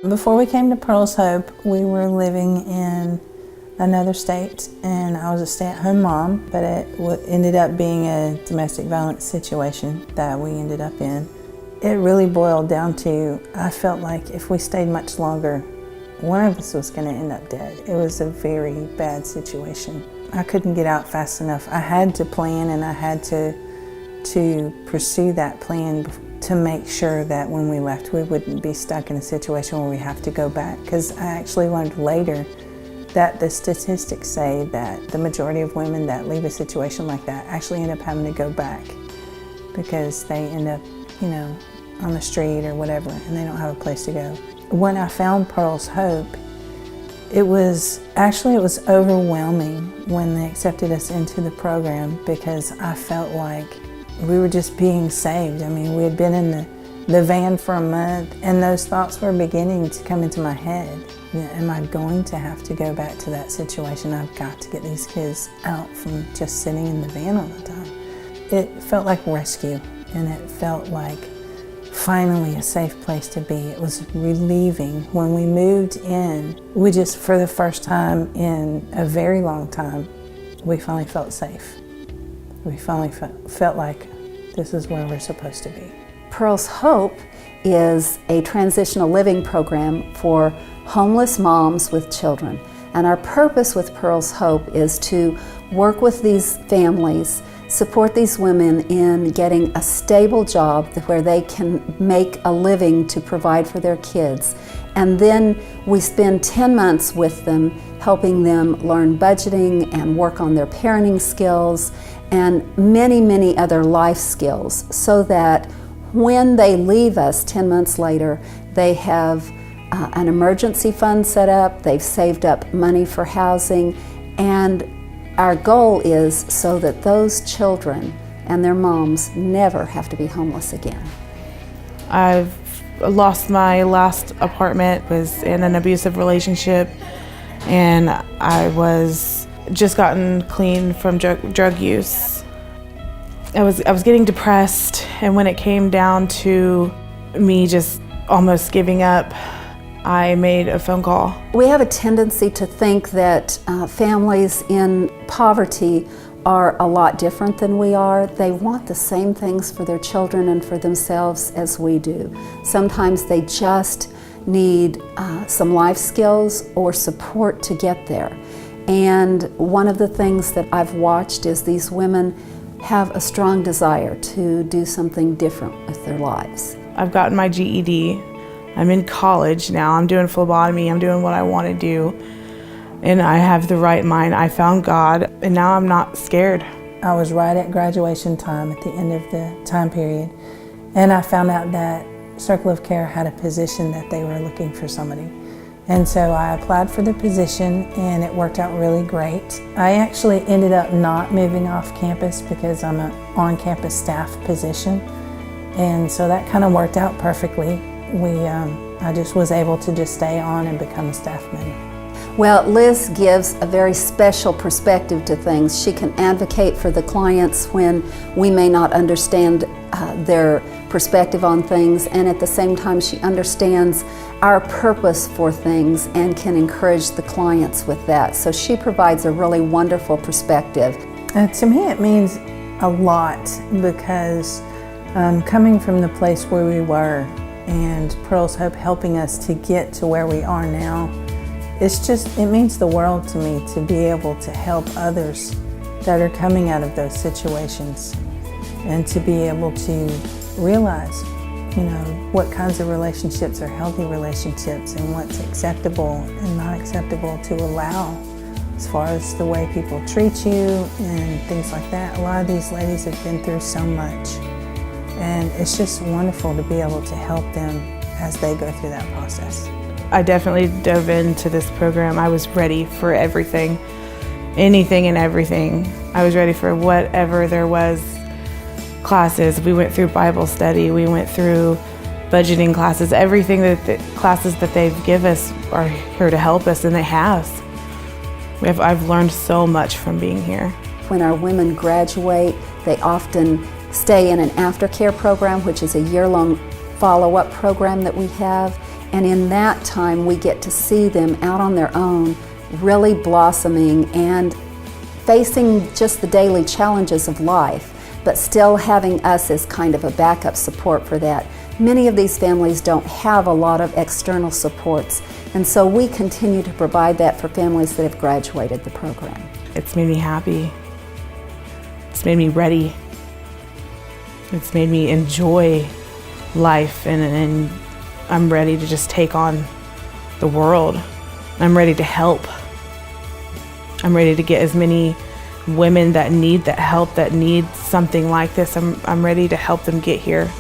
Before we came to Pearl's Hope, we were living in another state, and I was a stay-at-home mom, but it ended up being a domestic violence situation that we ended up in. It really boiled down to, I felt like if we stayed much longer, one of us was going to end up dead. It was a very bad situation. I couldn't get out fast enough. I had to plan, and I had to pursue that plan to make sure that when we left, we wouldn't be stuck in a situation where we have to go back. Because I actually learned later that the statistics say that the majority of women that leave a situation like that actually end up having to go back because they end up, on the street or whatever, and they don't have a place to go. When I found Pearl's Hope, it was overwhelming when they accepted us into the program, because I felt like we were just being saved. I mean, we had been in the van for a month, and those thoughts were beginning to come into my head. Am I going to have to go back to that situation? I've got to get these kids out from just sitting in the van all the time. It felt like rescue, and it felt like finally a safe place to be. It was relieving. When we moved in, we just, for the first time in a very long time, we finally felt safe. We finally felt like this is where we're supposed to be. Pearl's Hope is a transitional living program for homeless moms with children. And our purpose with Pearl's Hope is to work with these families, support these women in getting a stable job where they can make a living to provide for their kids. And then we spend 10 months with them, helping them learn budgeting and work on their parenting skills and many, many other life skills, so that when they leave us 10 months later, they have an emergency fund set up, they've saved up money for housing, and our goal is so that those children and their moms never have to be homeless again. I've lost my last apartment, was in an abusive relationship, and I was just gotten clean from drug use. I was getting depressed, and when it came down to me just almost giving up, I made a phone call. We have a tendency to think that families in poverty are a lot different than we are. They want the same things for their children and for themselves as we do. Sometimes they just need some life skills or support to get there. And one of the things that I've watched is these women have a strong desire to do something different with their lives. I've gotten my GED. I'm in college now. I'm doing phlebotomy. I'm doing what I want to do. And I have the right mind. I found God, and now I'm not scared. I was right at graduation time, at the end of the time period, and I found out that Circle of Care had a position that they were looking for somebody. And so I applied for the position, and it worked out really great. I actually ended up not moving off campus because I'm an on-campus staff position, and so that kind of worked out perfectly. I just was able to just stay on and become a staff member. Well, Liz gives a very special perspective to things. She can advocate for the clients when we may not understand their perspective on things, and at the same time she understands our purpose for things and can encourage the clients with that. So she provides a really wonderful perspective. To me it means a lot, because coming from the place where we were and Pearl's Hope helping us to get to where we are now, it means the world to me to be able to help others that are coming out of those situations, and to be able to realize, what kinds of relationships are healthy relationships and what's acceptable and not acceptable to allow as far as the way people treat you and things like that. A lot of these ladies have been through so much, and it's just wonderful to be able to help them as they go through that process. I definitely dove into this program. I was ready for everything, anything and everything. I was ready for whatever there was. Classes, we went through Bible study, we went through budgeting classes, everything classes that they give us are here to help us, and they have. I've learned so much from being here. When our women graduate, they often stay in an aftercare program, which is a year-long follow-up program that we have. And in that time, we get to see them out on their own, really blossoming and facing just the daily challenges of life, but still having us as kind of a backup support for that. Many of these families don't have a lot of external supports, and so we continue to provide that for families that have graduated the program. It's made me happy. It's made me ready. It's made me enjoy life, and I'm ready to just take on the world. I'm ready to help. I'm ready to get as many women that need that help, that need something like this. I'm ready to help them get here.